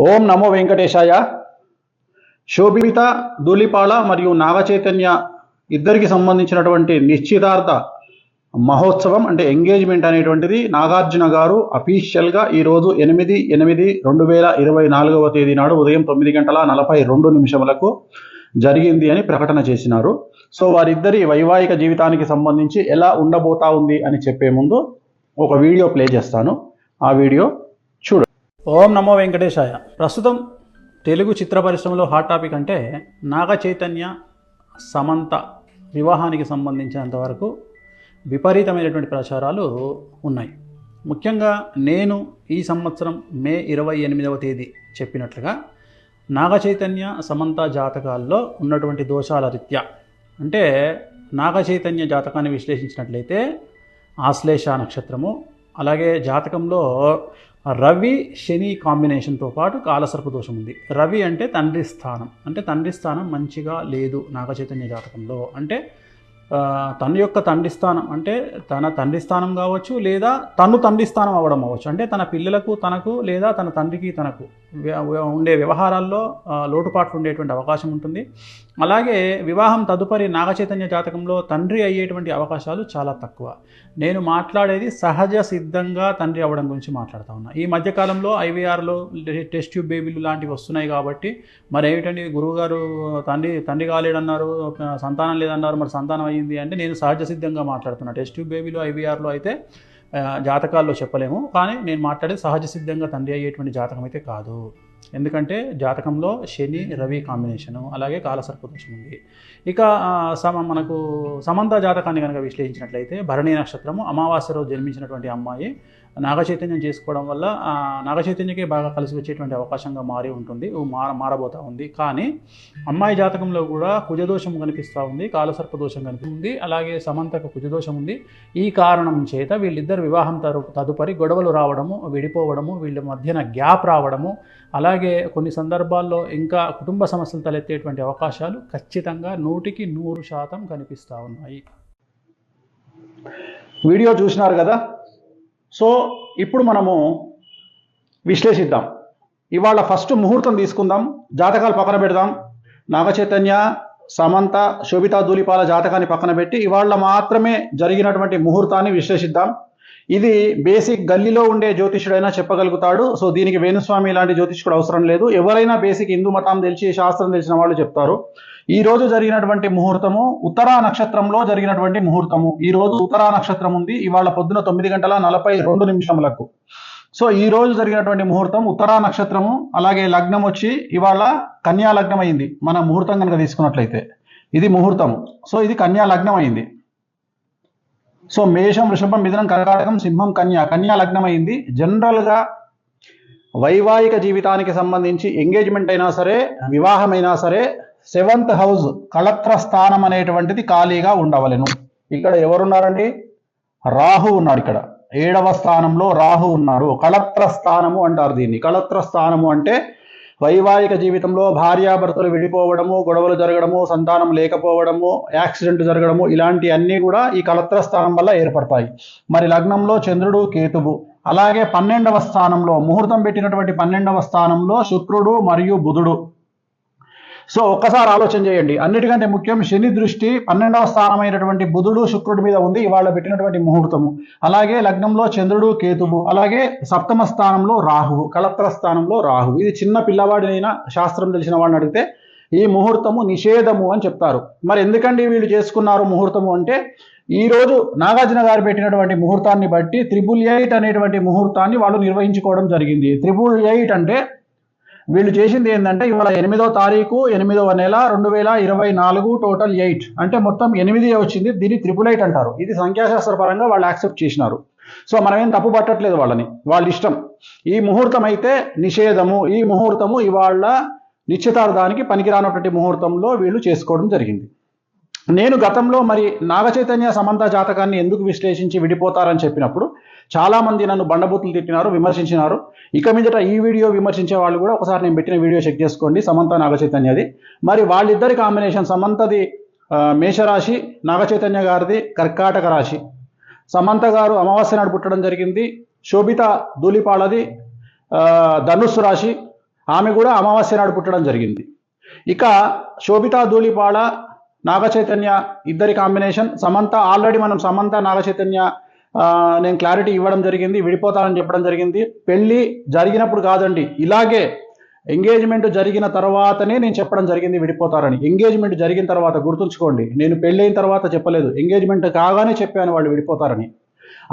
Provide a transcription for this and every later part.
ఓం నమో వెంకటేశాయ. శోభిత ధూళిపాళ మరియు నాగచైతన్య ఇద్దరికి సంబంధించినటువంటి నిశ్చితార్థ మహోత్సవం అంటే ఎంగేజ్మెంట్ అనేటువంటిది నాగార్జున గారు అఫీషియల్గా ఈరోజు 8/8/2024 తేదీ నాడు ఉదయం 9:42 జరిగింది అని ప్రకటన చేసినారు. సో వారిద్దరి వైవాహిక జీవితానికి సంబంధించి ఎలా ఉండబోతా ఉంది అని చెప్పే ముందు ఒక వీడియో ప్లే చేస్తాను. ఆ వీడియో చూడండి. ఓం నమో వెంకటేశాయ. ప్రస్తుతం తెలుగు చిత్ర పరిశ్రమలో హాట్ టాపిక్ అంటే నాగ చైతన్య సమంత వివాహానికి సంబంధించినంతవరకు విపరీతమైనటువంటి ప్రచారాలు ఉన్నాయి. ముఖ్యంగా నేను ఈ సంవత్సరం మే 28వ తేదీ చెప్పినట్లుగా నాగ చైతన్య సమంత జాతకాల్లో ఉన్నటువంటి దోషాల రీత్యా అంటే నాగ చైతన్య జాతకాన్ని విశ్లేషించినట్లయితే ఆశ్లేష నక్షత్రము, అలాగే జాతకంలో రవి శని కాంబినేషన్తో పాటు కాలసర్ప దోషం ఉంది. రవి అంటే తండ్రి స్థానం, అంటే తండ్రి స్థానం మంచిగా లేదు నాగ చైతన్య జాతకంలో. అంటే తన యొక్క తండ్రి స్థానం అంటే తన తండ్రి స్థానం కావచ్చు, లేదా తను తండ్రి స్థానం అవ్వడం అవ్వచ్చు. అంటే తన పిల్లలకు తనకు లేదా తన తండ్రికి తనకు ఉండే వ్యవహారాల్లో లోటుపాట్లు ఉండేటువంటి అవకాశం ఉంటుంది. అలాగే వివాహం తదుపరి నాగచైతన్య జాతకంలో తండ్రి అయ్యేటువంటి అవకాశాలు చాలా తక్కువ. నేను మాట్లాడేది సహజ సిద్ధంగా తండ్రి అవ్వడం గురించి మాట్లాడుతూ ఉన్నా. ఈ మధ్యకాలంలో ఐవీఆర్లో టెస్ట్ ట్యూబ్ బేబీలు లాంటివి వస్తున్నాయి కాబట్టి మరి ఏమిటండి గురువుగారు తండ్రి కాలేడన్నారు, సంతానం లేదన్నారు, మరి సంతానం అయ్యింది అంటే నేను సహజ సిద్ధంగా మాట్లాడుతున్నా. టెస్ట్ ట్యూబ్ బేబీలు ఐవీఆర్లో అయితే జాతకాల్లో చెప్పలేము, కానీ నేను మాట్లాడేది సహజ సిద్ధంగా తండ్రి అయ్యేటువంటి జాతకం అయితే కాదు. ఎందుకంటే జాతకంలో శని రవి కాంబినేషను, అలాగే కాలసర్ప దోషం ఉంది. ఇక మనకు సమంత జాతకాన్ని కనుక విశ్లేషించినట్లయితే భరణి నక్షత్రము, అమావాస్య రోజు జన్మించినటువంటి అమ్మాయి నాగచైతన్యం చేసుకోవడం వల్ల నాగచైతన్యకే బాగా కలిసి వచ్చేటువంటి అవకాశంగా మారబోతూ ఉంది. కానీ అమ్మాయి జాతకంలో కూడా కుజదోషం కనిపిస్తూ ఉంది, కాలసర్ప దోషం కనిపిస్తుంది, అలాగే సమంతకు కుజదోషం ఉంది. ఈ కారణం చేత వీళ్ళిద్దరు వివాహం తదుపరి గొడవలు రావడము, విడిపోవడము, వీళ్ళ మధ్యన గ్యాప్ రావడము, అలాగే కొన్ని సందర్భాల్లో ఇంకా కుటుంబ సమస్యలు తలెత్తేటువంటి అవకాశాలు ఖచ్చితంగా 100% కనిపిస్తూ ఉన్నాయి. వీడియో చూసినారు కదా. సో ఇప్పుడు మనము విశ్లేషిద్దాం. ఇవాళ ఫస్ట్ ముహూర్తం తీసుకుందాం, జాతకాలు పక్కన పెడదాం. నాగచైతన్య సమంత శోభిత ధూళిపాళ జాతకాన్ని పక్కన పెట్టి ఇవాళ మాత్రమే జరిగినటువంటి ముహూర్తాన్ని విశ్లేషిద్దాం. ఇది బేసిక్ గల్లీలో ఉండే జ్యోతిష్యుడైనా చెప్పగలుగుతాడు. సో దీనికి వేణుస్వామి లాంటి జ్యోతిష్కుడు అవసరం లేదు. ఎవరైనా బేసిక్ హిందూ మతం తెలిసి శాస్త్రం తెలిసిన వాళ్ళు చెప్తారు. ఈ రోజు జరిగినటువంటి ముహూర్తము ఉత్తరా నక్షత్రంలో జరిగినటువంటి ముహూర్తము. ఈ రోజు ఉత్తరా నక్షత్రం ఉంది. ఇవాళ పొద్దున 9:42 సో ఈ రోజు జరిగినటువంటి ముహూర్తం ఉత్తరా నక్షత్రము. అలాగే లగ్నం వచ్చి ఇవాళ కన్యా లగ్నం అయింది. మన ముహూర్తం కనుక తీసుకున్నట్లయితే ఇది ముహూర్తం. సో ఇది కన్యా లగ్నం అయింది. సో మేషం, వృషభం, మిథునం, కర్కాటకం, సింహం, కన్యా లగ్నం అయింది. జనరల్గా వైవాహిక జీవితానికి సంబంధించి ఎంగేజ్మెంట్ అయినా సరే, వివాహమైనా సరే 7th హౌస్ కళత్ర స్థానం అనేటువంటిది ఖాళీగా ఉండవలెను. ఇక్కడ ఎవరున్నారండి? రాహు ఉన్నాడు. ఇక్కడ 7వ స్థానంలో రాహు ఉన్నారు. కళత్ర స్థానము అంటారు దీన్ని. కళత్ర స్థానము అంటే వైవాహిక జీవితంలో భార్యాభర్తలు విడిపోవడము, గొడవలు జరగడము, సంతానం లేకపోవడము, యాక్సిడెంట్ జరగడము, ఇలాంటి అన్నీ కూడా ఈ కళత్ర స్థానం వల్ల ఏర్పడతాయి. మరి లగ్నంలో చంద్రుడు, కేతువు, అలాగే 12వ స్థానంలో ముహూర్తం పెట్టినటువంటి 12వ స్థానంలో శుక్రుడు మరియు బుధుడు. సో ఒక్కసారి ఆలోచన చేయండి. అన్నిటికంటే ముఖ్యం శని దృష్టి 12వ స్థానమైనటువంటి బుధుడు శుక్రుడి మీద ఉంది ఇవాళ పెట్టినటువంటి ముహూర్తము. అలాగే లగ్నంలో చంద్రుడు, కేతువు, అలాగే 7వ స్థానంలో రాహువు, కళత్ర స్థానంలో రాహువు. ఇది చిన్న పిల్లవాడినైనా శాస్త్రం తెలిసిన వాడిని అడిగితే ఈ ముహూర్తము నిషేధము అని చెప్తారు. మరి ఎందుకండి వీళ్ళు చేసుకున్నారు ముహూర్తము అంటే, ఈ రోజు నాగార్జున గారు పెట్టినటువంటి ముహూర్తాన్ని బట్టి 888 అనేటువంటి ముహూర్తాన్ని వాళ్ళు నిర్వహించుకోవడం జరిగింది. 888 అంటే వీళ్ళు చేసింది ఏంటంటే ఇవాళ 8వ తారీఖు 8వ నెల 2024 టోటల్ 8 అంటే మొత్తం 8 వచ్చింది. దీన్ని 888 అంటారు. ఇది సంఖ్యాశాస్త్ర పరంగా వాళ్ళు యాక్సెప్ట్ చేసినారు. సో మనం ఏం తప్పు పట్టట్లేదు వాళ్ళని, వాళ్ళ ఇష్టం. ఈ ముహూర్తం అయితే నిషేధము. ఈ ముహూర్తము ఇవాళ నిశ్చితార్థానికి పనికిరానటువంటి ముహూర్తంలో వీళ్ళు చేసుకోవడం జరిగింది. నేను గతంలో మరి నాగచైతన్య సమంత జాతకాన్ని ఎందుకు విశ్లేషించి విడిపోతారని చెప్పినప్పుడు చాలామంది నన్ను బండబూతులు తిట్టినారు, విమర్శించినారు. ఇక మీదట ఈ వీడియో విమర్శించే వాళ్ళు కూడా ఒకసారి నేను పెట్టిన వీడియో చెక్ చేసుకోండి, సమంత నాగచైతన్యది. మరి వాళ్ళిద్దరి కాంబినేషన్ సమంతది మేషరాశి, నాగచైతన్య గారిది కర్కాటక రాశి. సమంత గారు అమావాస్య నాడు పుట్టడం జరిగింది. శోభిత ధూళిపాళది ధనుస్సు రాశి, ఆమె కూడా అమావాస్య నాడు పుట్టడం జరిగింది. ఇక శోభితా ధూళిపాళ నాగ చైతన్య ఇద్దరి కాంబినేషన్. సమంత ఆల్రెడీ మనం సమంత నాగ చైతన్య నేను క్లారిటీ ఇవ్వడం జరిగింది, విడిపోతారని చెప్పడం జరిగింది. పెళ్ళి జరిగినప్పుడు కాదండి, ఇలాగే ఎంగేజ్మెంట్ జరిగిన తర్వాతనే నేను చెప్పడం జరిగింది విడిపోతారని. ఎంగేజ్మెంట్ జరిగిన తర్వాత గుర్తుంచుకోండి, నేను పెళ్ళైన తర్వాత చెప్పలేదు, ఎంగేజ్మెంట్ కాగానే చెప్పాను వాళ్ళు విడిపోతారని.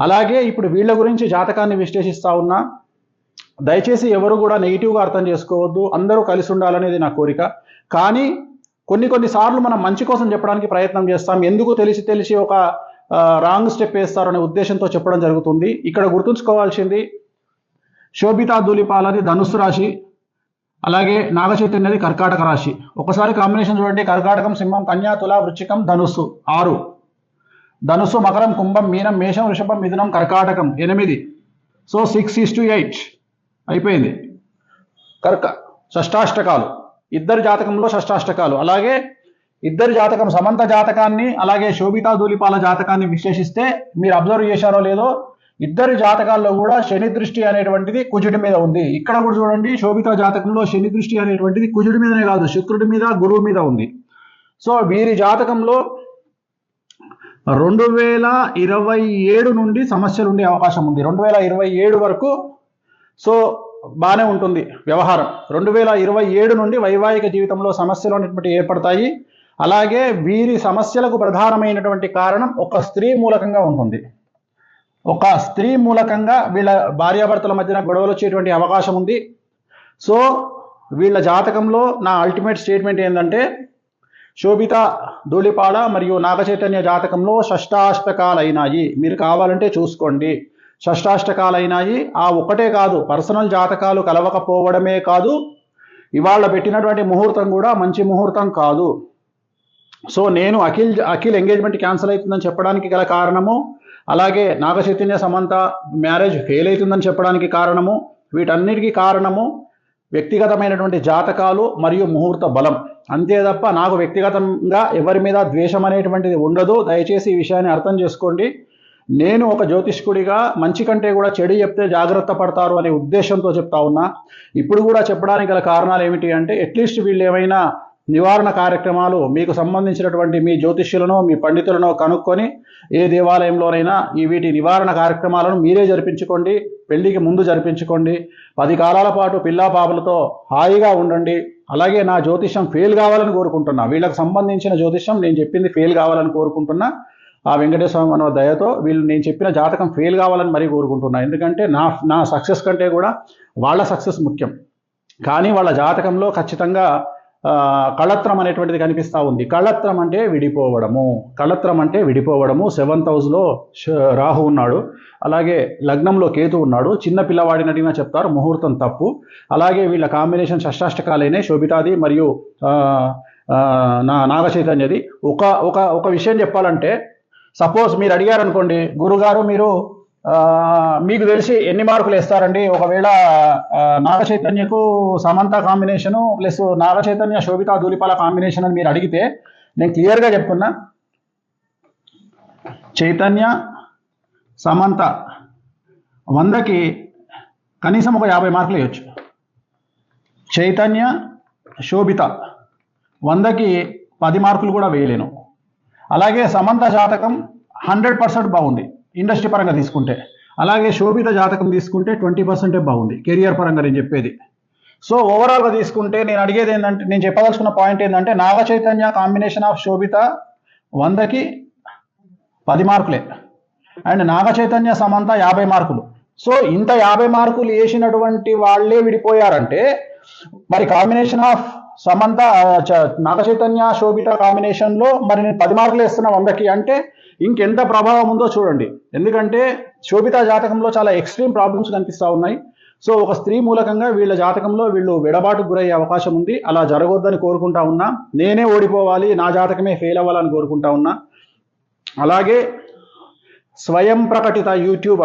అలాగే ఇప్పుడు వీళ్ళ గురించి జాతకాన్ని విశ్లేషిస్తా ఉన్నా. దయచేసి ఎవరు కూడా నెగిటివ్గా అర్థం చేసుకోవద్దు, అందరూ కలిసి ఉండాలనేది నా కోరిక. కానీ కొన్నిసార్లు మనం మంచి కోసం చెప్పడానికి ప్రయత్నం చేస్తాం, ఎందుకు తెలిసి ఒక రాంగ్ స్టెప్ వేస్తారనే ఉద్దేశంతో చెప్పడం జరుగుతుంది. ఇక్కడ గుర్తుంచుకోవాల్సింది, శోభితా ధూళిపాలది ధనుస్సు రాశి, అలాగే నాగ చైతన్యది కర్కాటక రాశి. ఒకసారి కాంబినేషన్ చూడండి, కర్కాటకం, సింహం, కన్యా, తుల, వృశ్చికం, ధనుస్సు 6, ధనుస్సు, మకరం, కుంభం, మీనం, మేషం, వృషభం, మిథునం, కర్కాటకం 8. సో 6:8 అయిపోయింది. షష్టాష్టకాలు, ఇద్దరి జాతకంలో షష్టాష్టకాలు. అలాగే ఇద్దరి జాతకం, సమంత జాతకాన్ని అలాగే శోభితా ధూళిపాల జాతకాన్ని విశ్లేషిస్తే మీరు అబ్జర్వ్ చేశారో లేదో, ఇద్దరి జాతకాల్లో కూడా శని దృష్టి అనేటువంటిది కుజుడి మీద ఉంది. ఇక్కడ కూడా చూడండి, శోభితా జాతకంలో శని దృష్టి అనేటువంటిది కుజుడి మీదనే కాదు, శుక్రుడి మీద, గురువు మీద ఉంది. సో వీరి జాతకంలో 2027 నుండి సమస్యలు ఉండే అవకాశం ఉంది. 2027 వరకు సో బాగానే ఉంటుంది వ్యవహారం. 2027 నుండి వైవాహిక జీవితంలో సమస్యలు అనేటువంటి ఏర్పడతాయి. అలాగే వీరి సమస్యలకు ప్రధానమైనటువంటి కారణం ఒక స్త్రీ మూలకంగా ఉంటుంది. ఒక స్త్రీ మూలకంగా వీళ్ళ భార్యాభర్తల మధ్యన గొడవలు వచ్చేటువంటి అవకాశం ఉంది. సో వీళ్ళ జాతకంలో నా అల్టిమేట్ స్టేట్మెంట్ ఏంటంటే, శోభితా ధూళిపాళ మరియు నాగ చైతన్య జాతకంలో షష్టాష్టకాలైనాయి. మీరు కావాలంటే చూసుకోండి, షష్టాష్టకాలైనాయి. ఆ ఒకటే కాదు, పర్సనల్ జాతకాలు కలవకపోవడమే కాదు, ఇవాళ పెట్టినటువంటి ముహూర్తం కూడా మంచి ముహూర్తం కాదు. సో నేను అఖిల్ ఎంగేజ్మెంట్ క్యాన్సిల్ అవుతుందని చెప్పడానికి గల కారణము, అలాగే నాగ చైతన్య సమంత మ్యారేజ్ ఫెయిల్ అవుతుందని చెప్పడానికి కారణము, వీటన్నిటికీ కారణము వ్యక్తిగతమైనటువంటి జాతకాలు మరియు ముహూర్త బలం. అంతే తప్ప నాకు వ్యక్తిగతంగా ఎవరి మీద ద్వేషం అనేటువంటిది ఉండదు. దయచేసి ఈ విషయాన్ని అర్థం చేసుకోండి. నేను ఒక జ్యోతిష్కుడిగా మంచి కంటే కూడా చెడు చెప్తే జాగ్రత్త పడతారు అనే ఉద్దేశంతో చెప్తా ఉన్నా. ఇప్పుడు కూడా చెప్పడానికి గల కారణాలు ఏమిటి అంటే, అట్లీస్ట్ వీళ్ళు ఏమైనా నివారణ కార్యక్రమాలు మీకు సంబంధించినటువంటి మీ జ్యోతిష్యులను, మీ పండితులను కనుక్కొని ఏ దేవాలయంలోనైనా వీటి నివారణ కార్యక్రమాలను మీరే జరిపించుకోండి. పెళ్లికి ముందు జరిపించుకోండి. 10 కాలాల పాటు పిల్లా పాపలతో హాయిగా ఉండండి. అలాగే నా జ్యోతిష్యం ఫెయిల్ కావాలని కోరుకుంటున్నా. వీళ్ళకి సంబంధించిన జ్యోతిష్యం నేను చెప్పింది ఫెయిల్ కావాలని కోరుకుంటున్నా. ఆ వెంకటేశ్వర స్వామి దయతో వీళ్ళు నేను చెప్పిన జాతకం ఫెయిల్ కావాలని మరీ కోరుకుంటున్నా. ఎందుకంటే నా సక్సెస్ కంటే కూడా వాళ్ళ సక్సెస్ ముఖ్యం. కానీ వాళ్ళ జాతకంలో ఖచ్చితంగా కళత్రం అనేటువంటిది కనిపిస్తూ ఉంది. కళత్రం అంటే విడిపోవడము. 7th హౌస్లో రాహు ఉన్నాడు, అలాగే లగ్నంలో కేతు ఉన్నాడు. చిన్న పిల్లవాడిని అడిగినా చెప్తారు ముహూర్తం తప్పు. అలాగే వీళ్ళ కాంబినేషన్ షష్టాష్టకాలైన శోభితాది మరియు నాగ చైతన్యది. ఒక విషయం చెప్పాలంటే, సపోజ్ మీరు అడిగారు అనుకోండి, గురుగారు మీరు మీకు తెలిసి ఎన్ని మార్కులు వేస్తారండి ఒకవేళ నాగ చైతన్యకు Samantha combination plus Naga Chaitanya Sobhita Dhulipala combination అని మీరు అడిగితే, నేను క్లియర్గా చెప్తున్నా, చైతన్య సమంత 100కి కనీసం ఒక 50 మార్కులు వేయచ్చు. చైతన్య శోభిత 100కి 10 మార్కులు కూడా వేయలేను. అలాగే సమంత జాతకం 100% బాగుంది ఇండస్ట్రీ పరంగా తీసుకుంటే. అలాగే శోభిత జాతకం తీసుకుంటే 20% బాగుంది కెరియర్ పరంగా నేను చెప్పేది. సో ఓవరాల్గా తీసుకుంటే నేను అడిగేది ఏంటంటే, నేను చెప్పదలుచుకున్న పాయింట్ ఏంటంటే, నాగ చైతన్య కాంబినేషన్ ఆఫ్ శోభిత 100కి 10 మార్కులే, అండ్ నాగ చైతన్య సమంత 50 మార్కులు. సో ఇంత 50 మార్కులు వేసినటువంటి వాళ్ళే విడిపోయారంటే, మరి కాంబినేషన్ ఆఫ్ సమంత నాగ చైతన్య శోభిత కాంబినేషన్లో మరి నేను 10 మార్కులు వేస్తున్నా 100కి అంటే ఇంకెంత ప్రభావం ఉందో చూడండి. ఎందుకంటే శోభిత జాతకంలో చాలా ఎక్స్ట్రీమ్ ప్రాబ్లమ్స్ కనిపిస్తూ ఉన్నాయి. సో ఒక స్త్రీ మూలకంగా వీళ్ళ జాతకంలో వీళ్ళు విడబాటుకు గురయ్యే అవకాశం ఉంది. అలా జరగొద్దని కోరుకుంటా ఉన్నా. నేనే ఓడిపోవాలి, నా జాతకమే ఫెయిల్ అవ్వాలని కోరుకుంటా ఉన్నా. అలాగే స్వయం ప్రకటిత యూట్యూబ్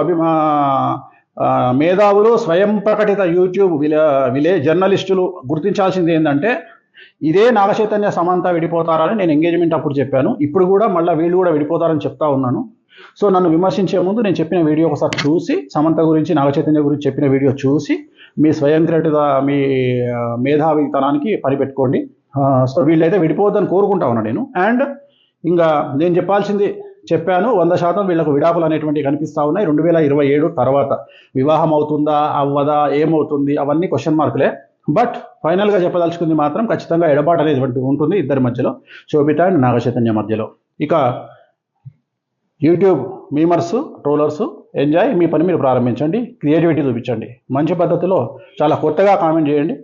మేధావులు, స్వయం ప్రకటిత యూట్యూబ్ జర్నలిస్టులు గుర్తించాల్సింది ఏంటంటే, ఇదే నాగ చైతన్య సమంత విడిపోతారని నేను ఎంగేజ్మెంట్ అప్పుడు చెప్పాను. ఇప్పుడు కూడా మళ్ళీ వీళ్ళు కూడా విడిపోతారని చెప్తా ఉన్నాను. సో నన్ను విమర్శించే ముందు నేను చెప్పిన వీడియో ఒకసారి చూసి, సమంత గురించి నాగ చైతన్య గురించి చెప్పిన వీడియో చూసి మీ స్వయంకృత మీ మేధావితనానికి పనిపెట్టుకోండి. సో వీళ్ళైతే విడిపోవద్దని కోరుకుంటా ఉన్నా నేను. అండ్ ఇంకా నేను చెప్పాల్సింది చెప్పాను. 100% వీళ్ళకు విడాకులు అనేటువంటివి కనిపిస్తూ ఉన్నాయి. 2027 తర్వాత వివాహం అవుతుందా అవ్వదా ఏమవుతుంది అవన్నీ క్వశ్చన్ మార్కులే. బట్ ఫైనల్గా చెప్పదలుచుకుంది మాత్రం ఖచ్చితంగా ఎడబాటు అనేది ఉంటుంది ఇద్దరి మధ్యలో, శోభిత అండ్ నాగచైతన్య మధ్యలో. ఇక యూట్యూబ్ మీమర్స్ ట్రోలర్స్ ఎంజాయ్, మీ పని మీరు ప్రారంభించండి, క్రియేటివిటీ చూపించండి, మంచి పద్ధతిలో చాలా కొత్తగా కామెంట్ చేయండి.